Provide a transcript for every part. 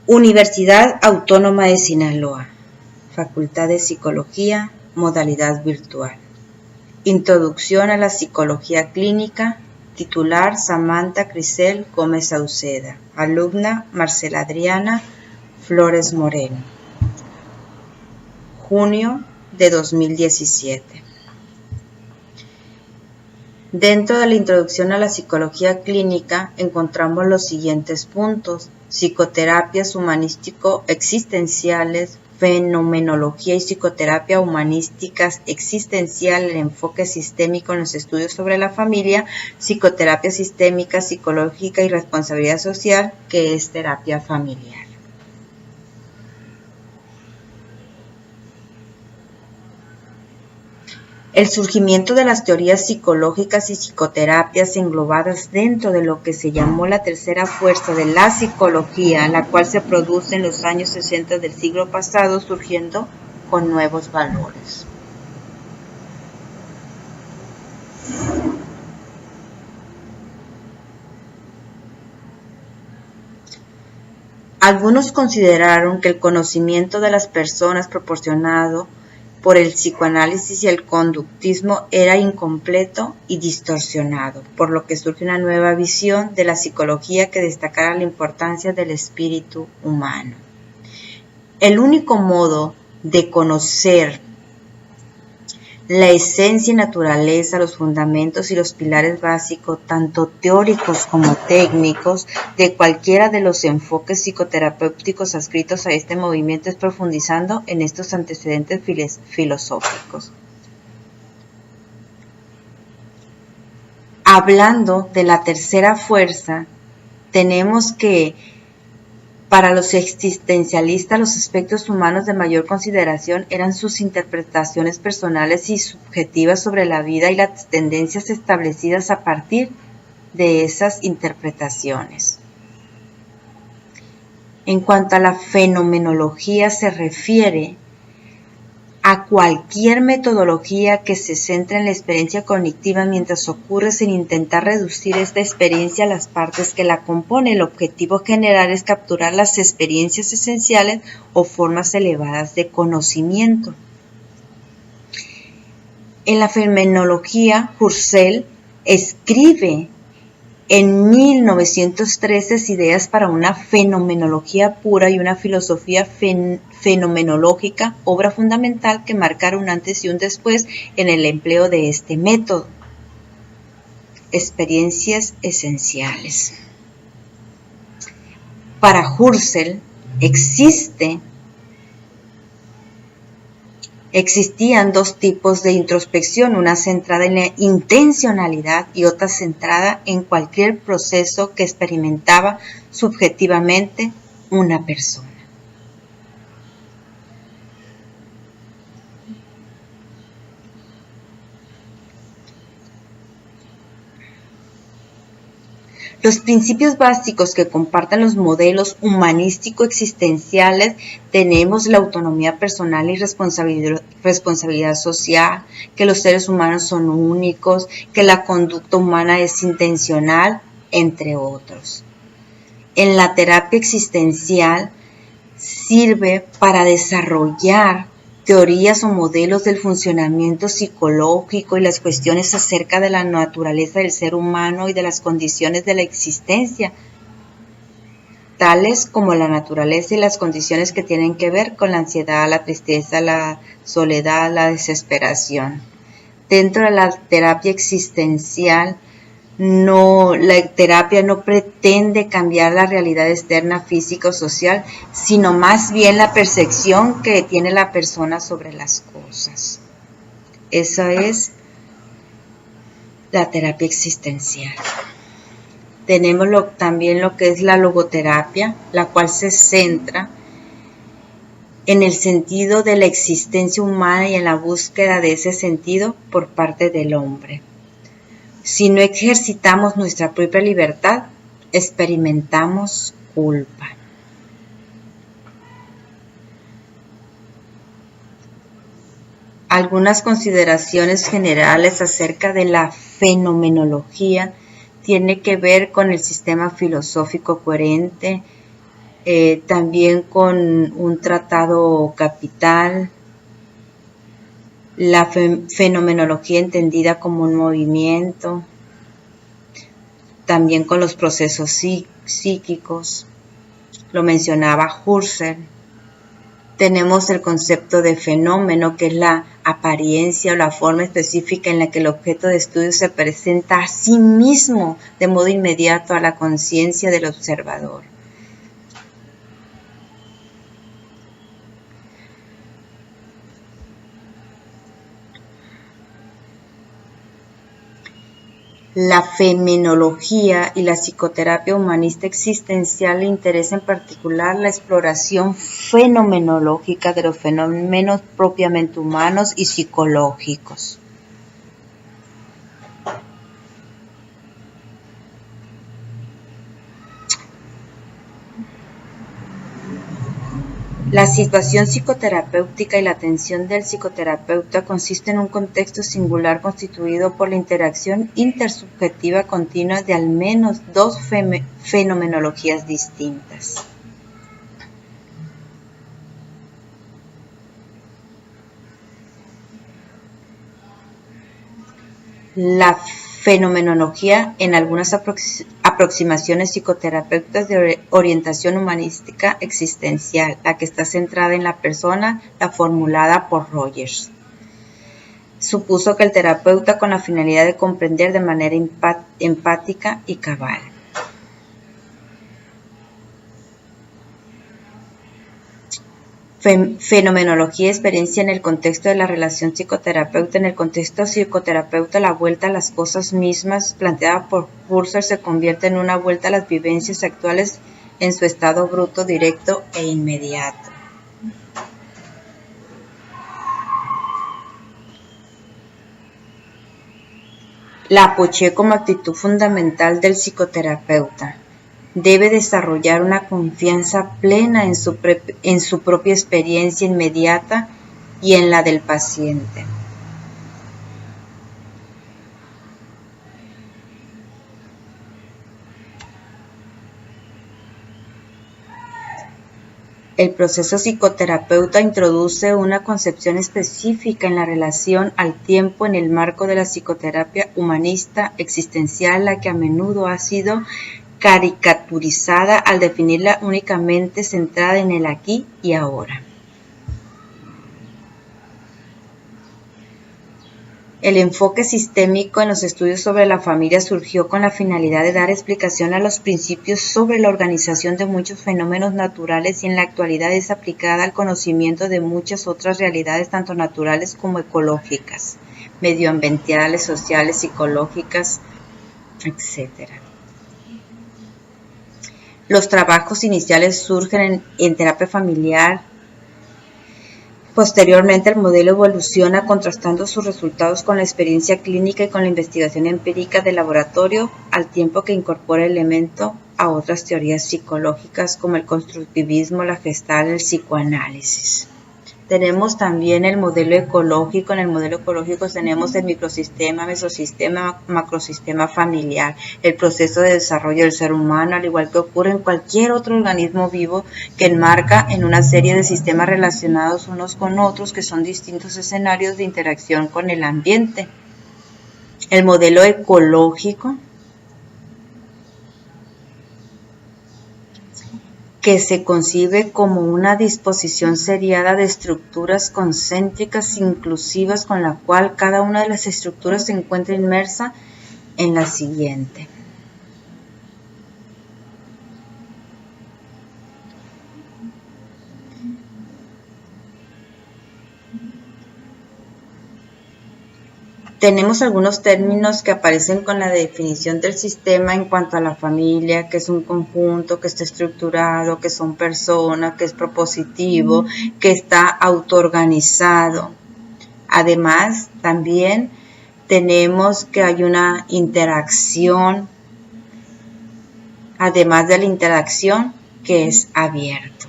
Universidad Autónoma de Sinaloa, Facultad de Psicología, modalidad virtual. Introducción a la Psicología Clínica, titular Samantha Crisel Gómez Sauceda, alumna Marcela Adriana Flores Moreno. Junio de 2017. Dentro de la introducción a la psicología clínica encontramos los siguientes puntos: psicoterapias humanístico-existenciales, fenomenología y psicoterapia humanísticas existencial, el enfoque sistémico en los estudios sobre la familia, psicoterapia sistémica, psicológica y responsabilidad social, que es terapia familiar. El surgimiento de las teorías psicológicas y psicoterapias englobadas dentro de lo que se llamó la tercera fuerza de la psicología, la cual se produce en los años 60 del siglo pasado, surgiendo con nuevos valores. Algunos consideraron que el conocimiento de las personas proporcionado por el psicoanálisis y el conductismo era incompleto y distorsionado, por lo que surge una nueva visión de la psicología que destacara la importancia del espíritu humano. El único modo de conocer la esencia y naturaleza, los fundamentos y los pilares básicos, tanto teóricos como técnicos, de cualquiera de los enfoques psicoterapéuticos adscritos a este movimiento es profundizando en estos antecedentes filosóficos. Hablando de la tercera fuerza, tenemos que para los existencialistas, los aspectos humanos de mayor consideración eran sus interpretaciones personales y subjetivas sobre la vida y las tendencias establecidas a partir de esas interpretaciones. En cuanto a la fenomenología se refiere a cualquier metodología que se centre en la experiencia cognitiva mientras ocurre sin intentar reducir esta experiencia a las partes que la componen. El objetivo general es capturar las experiencias esenciales o formas elevadas de conocimiento. En la fenomenología, Husserl escribe en 1913 ideas para una fenomenología pura y una filosofía fenomenológica, obra fundamental que marcaron un antes y un después en el empleo de este método. Experiencias esenciales. Para Husserl existían dos tipos de introspección, una centrada en la intencionalidad y otra centrada en cualquier proceso que experimentaba subjetivamente una persona. Los principios básicos que comparten los modelos humanístico-existenciales tenemos la autonomía personal y responsabilidad social, que los seres humanos son únicos, que la conducta humana es intencional, entre otros. En la terapia existencial sirve para desarrollar teorías o modelos del funcionamiento psicológico y las cuestiones acerca de la naturaleza del ser humano y de las condiciones de la existencia, tales como la naturaleza y las condiciones que tienen que ver con la ansiedad, la tristeza, la soledad, la desesperación. Dentro de la terapia existencial, la terapia no pretende cambiar la realidad externa, física o social, sino más bien la percepción que tiene la persona sobre las cosas. Esa es la terapia existencial. Tenemos también lo que es la logoterapia, la cual se centra en el sentido de la existencia humana y en la búsqueda de ese sentido por parte del hombre. Si no ejercitamos nuestra propia libertad, experimentamos culpa. Algunas consideraciones generales acerca de la fenomenología tiene que ver con el sistema filosófico coherente, también con un tratado capital, la fenomenología entendida como un movimiento, también con los procesos psíquicos, lo mencionaba Husserl. Tenemos el concepto de fenómeno, que es la apariencia o la forma específica en la que el objeto de estudio se presenta a sí mismo de modo inmediato a la conciencia del observador. La fenomenología y la psicoterapia humanista existencial le interesa en particular la exploración fenomenológica de los fenómenos propiamente humanos y psicológicos. La situación psicoterapéutica y la atención del psicoterapeuta consiste en un contexto singular constituido por la interacción intersubjetiva continua de al menos dos fenomenologías distintas. La fenomenología, en algunas aproximaciones psicoterapeutas de orientación humanística existencial, la que está centrada en la persona, la formulada por Rogers, supuso que el terapeuta, con la finalidad de comprender de manera empática y cabal. Fenomenología, experiencia en el contexto de la relación psicoterapeuta. En el contexto psicoterapeuta, la vuelta a las cosas mismas planteada por Husserl se convierte en una vuelta a las vivencias actuales en su estado bruto, directo e inmediato. La apoché como actitud fundamental del psicoterapeuta. Debe desarrollar una confianza plena en su propia experiencia inmediata y en la del paciente. El proceso psicoterapeuta introduce una concepción específica en la relación al tiempo en el marco de la psicoterapia humanista existencial, la que a menudo ha sido caricaturizada al definirla únicamente centrada en el aquí y ahora. El enfoque sistémico en los estudios sobre la familia surgió con la finalidad de dar explicación a los principios sobre la organización de muchos fenómenos naturales y en la actualidad es aplicada al conocimiento de muchas otras realidades, tanto naturales como ecológicas, medioambientales, sociales, psicológicas, etc. Los trabajos iniciales surgen en terapia familiar. Posteriormente, el modelo evoluciona contrastando sus resultados con la experiencia clínica y con la investigación empírica de laboratorio, al tiempo que incorpora elementos a otras teorías psicológicas como el constructivismo, la Gestalt, el psicoanálisis. Tenemos también el modelo ecológico. En el modelo ecológico tenemos el microsistema, mesosistema, macrosistema familiar, el proceso de desarrollo del ser humano, al igual que ocurre en cualquier otro organismo vivo, que enmarca en una serie de sistemas relacionados unos con otros, que son distintos escenarios de interacción con el ambiente. El modelo ecológico, que se concibe como una disposición seriada de estructuras concéntricas inclusivas con la cual cada una de las estructuras se encuentra inmersa en la siguiente. Tenemos algunos términos que aparecen con la definición del sistema en cuanto a la familia, que es un conjunto, que está estructurado, que son personas, que es propositivo, que está autoorganizado. Además, también tenemos que hay una interacción, además de la interacción, que es abierto.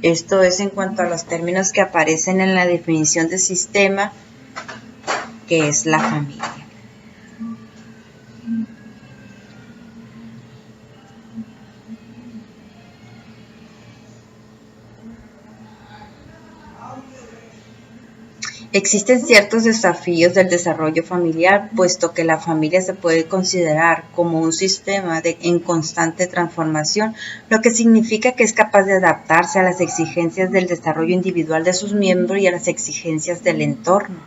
Esto es en cuanto a los términos que aparecen en la definición del sistema, que es la familia. Existen ciertos desafíos del desarrollo familiar, puesto que la familia se puede considerar como un sistema en constante transformación, lo que significa que es capaz de adaptarse a las exigencias del desarrollo individual de sus miembros y a las exigencias del entorno.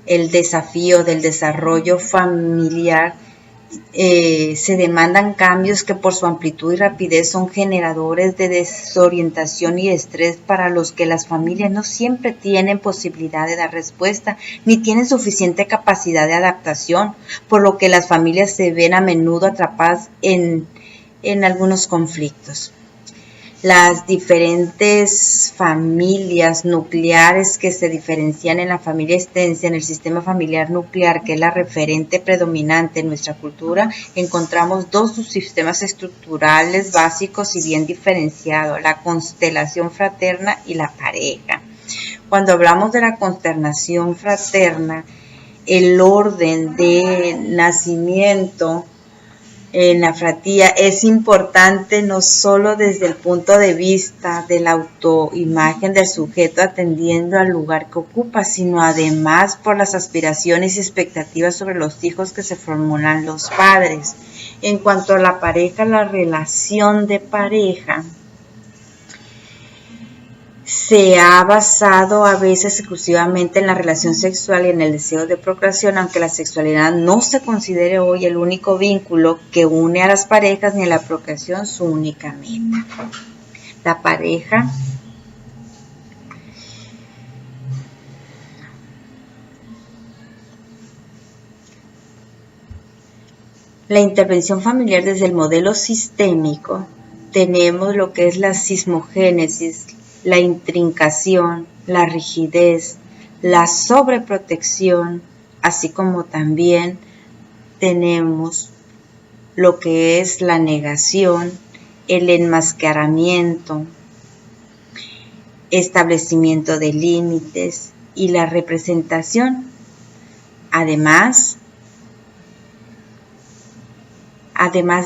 El desafío del desarrollo familiar se demandan cambios que por su amplitud y rapidez son generadores de desorientación y estrés para los que las familias no siempre tienen posibilidad de dar respuesta ni tienen suficiente capacidad de adaptación, por lo que las familias se ven a menudo atrapadas en algunos conflictos. Las diferentes familias nucleares que se diferencian en la familia extensa, en el sistema familiar nuclear, que es la referente predominante en nuestra cultura, encontramos dos subsistemas estructurales básicos y bien diferenciados: la constelación fraterna y la pareja. Cuando hablamos de la constelación fraterna, el orden de nacimiento en la fratría es importante no solo desde el punto de vista de la autoimagen del sujeto atendiendo al lugar que ocupa, sino además por las aspiraciones y expectativas sobre los hijos que se formulan los padres. En cuanto a la pareja, la relación de pareja se ha basado a veces exclusivamente en la relación sexual y en el deseo de procreación, aunque la sexualidad no se considere hoy el único vínculo que une a las parejas ni a la procreación su única meta. La pareja la intervención familiar desde el modelo sistémico, tenemos lo que es la sismogénesis, la intrincación, la rigidez, la sobreprotección, así como también tenemos lo que es la negación, el enmascaramiento, establecimiento de límites y la representación. Además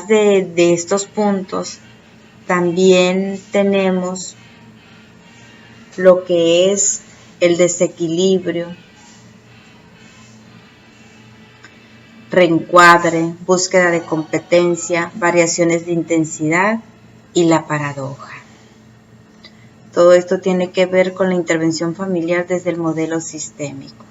de estos puntos, también tenemos lo que es el desequilibrio, reencuadre, búsqueda de competencia, variaciones de intensidad y la paradoja. Todo esto tiene que ver con la intervención familiar desde el modelo sistémico.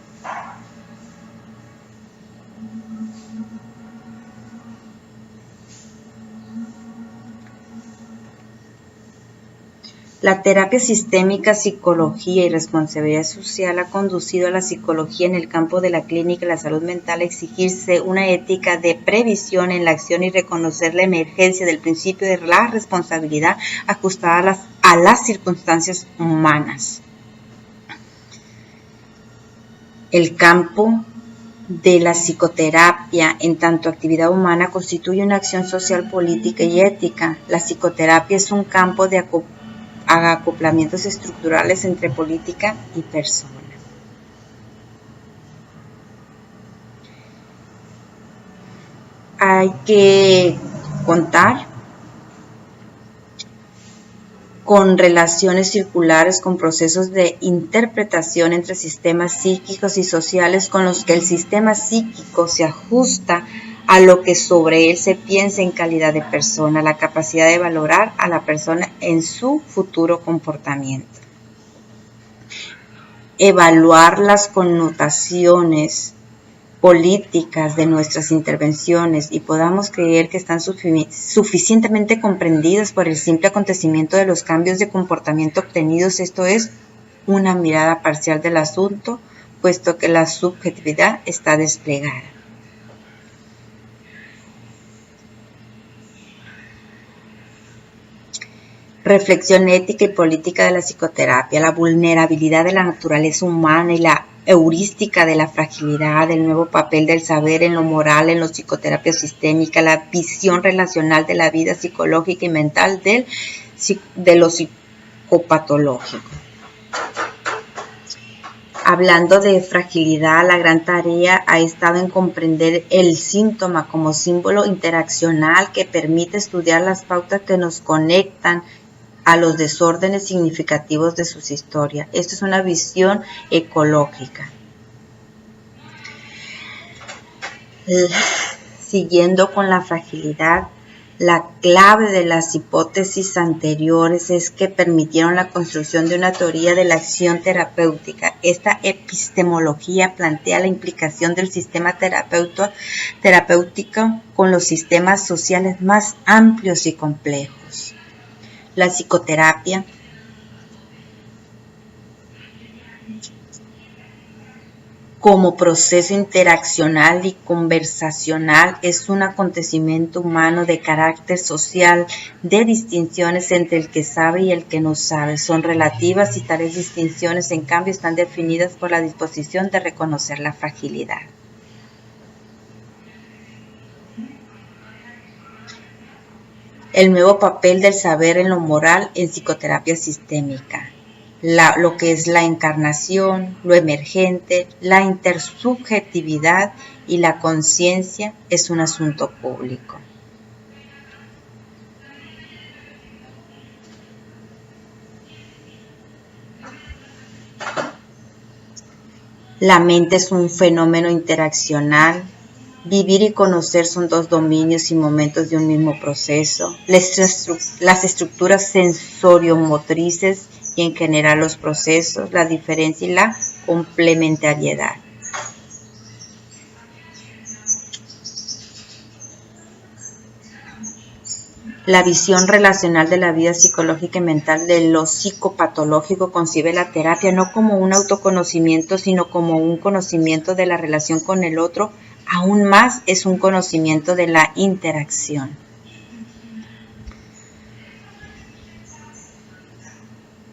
La terapia sistémica, psicología y responsabilidad social ha conducido a la psicología en el campo de la clínica y la salud mental a exigirse una ética de previsión en la acción y reconocer la emergencia del principio de la responsabilidad ajustada a las circunstancias humanas. El campo de la psicoterapia, en tanto actividad humana, constituye una acción social, política y ética. La psicoterapia es un campo de acoplamientos estructurales entre política y persona. Hay que contar con relaciones circulares, con procesos de interpretación entre sistemas psíquicos y sociales con los que el sistema psíquico se ajusta a lo que sobre él se piensa en calidad de persona, la capacidad de valorar a la persona en su futuro comportamiento. Evaluar las connotaciones políticas de nuestras intervenciones y podamos creer que están suficientemente comprendidas por el simple acontecimiento de los cambios de comportamiento obtenidos. Esto es una mirada parcial del asunto, puesto que la subjetividad está desplegada. Reflexión ética y política de la psicoterapia, la vulnerabilidad de la naturaleza humana y la heurística de la fragilidad, el nuevo papel del saber en lo moral, en la psicoterapia sistémica, la visión relacional de la vida psicológica y mental de lo psicopatológico. Hablando de fragilidad, la gran tarea ha estado en comprender el síntoma como símbolo interaccional que permite estudiar las pautas que nos conectan a los desórdenes significativos de sus historias. Esto es una visión ecológica. Siguiendo con la fragilidad, la clave de las hipótesis anteriores es que permitieron la construcción de una teoría de la acción terapéutica. Esta epistemología plantea la implicación del sistema terapéutico con los sistemas sociales más amplios y complejos. La psicoterapia como proceso interaccional y conversacional es un acontecimiento humano de carácter social, de distinciones entre el que sabe y el que no sabe. Son relativas y tales distinciones, en cambio, están definidas por la disposición de reconocer la fragilidad. El nuevo papel del saber en lo moral en psicoterapia sistémica. Lo que es la encarnación, lo emergente, la intersubjetividad y la conciencia es un asunto público. La mente es un fenómeno interaccional. Vivir y conocer son dos dominios y momentos de un mismo proceso. Las estructuras sensoriomotrices y en general los procesos, la diferencia y la complementariedad. La visión relacional de la vida psicológica y mental de lo psicopatológico concibe la terapia no como un autoconocimiento, sino como un conocimiento de la relación con el otro. Aún más es un conocimiento de la interacción.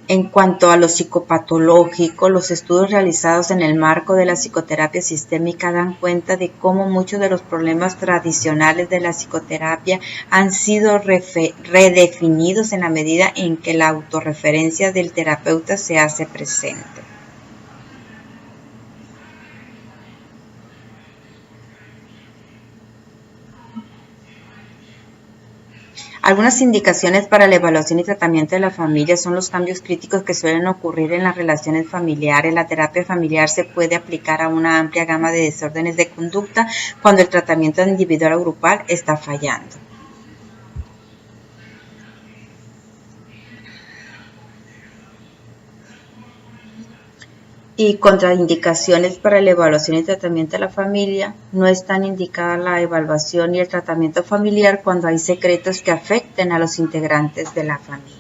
En cuanto a lo psicopatológico, los estudios realizados en el marco de la psicoterapia sistémica dan cuenta de cómo muchos de los problemas tradicionales de la psicoterapia han sido redefinidos en la medida en que la autorreferencia del terapeuta se hace presente. Algunas indicaciones para la evaluación y tratamiento de la familia son los cambios críticos que suelen ocurrir en las relaciones familiares. La terapia familiar se puede aplicar a una amplia gama de desórdenes de conducta cuando el tratamiento individual o grupal está fallando. Y contraindicaciones para la evaluación y tratamiento de la familia. No están indicadas la evaluación y el tratamiento familiar cuando hay secretos que afecten a los integrantes de la familia.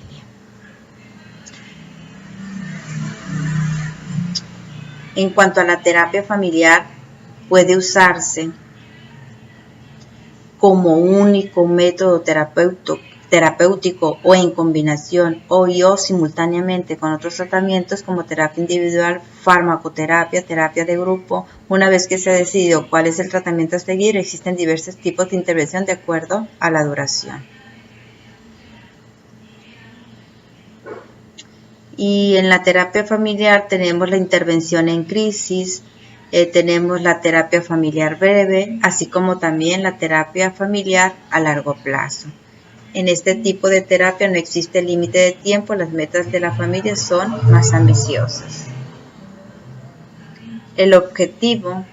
En cuanto a la terapia familiar, puede usarse como único método terapéutico o en combinación o simultáneamente con otros tratamientos como terapia individual, farmacoterapia, terapia de grupo. Una vez que se ha decidido cuál es el tratamiento a seguir, existen diversos tipos de intervención de acuerdo a la duración. Y en la terapia familiar tenemos la intervención en crisis, tenemos la terapia familiar breve, así como también la terapia familiar a largo plazo. En este tipo de terapia no existe límite de tiempo, las metas de la familia son más ambiciosas. El objetivo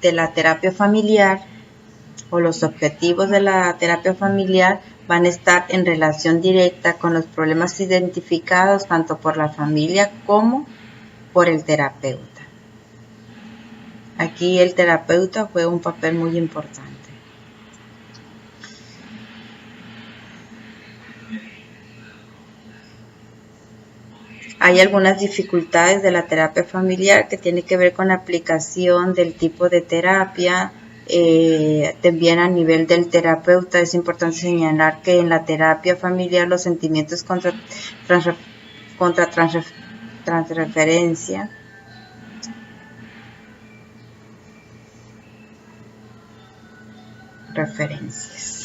de la terapia familiar o los objetivos de la terapia familiar van a estar en relación directa con los problemas identificados tanto por la familia como por el terapeuta. Aquí el terapeuta juega un papel muy importante. Hay algunas dificultades de la terapia familiar que tiene que ver con la aplicación del tipo de terapia. También a nivel del terapeuta es importante señalar que en la terapia familiar los sentimientos contra transreferencia referencias.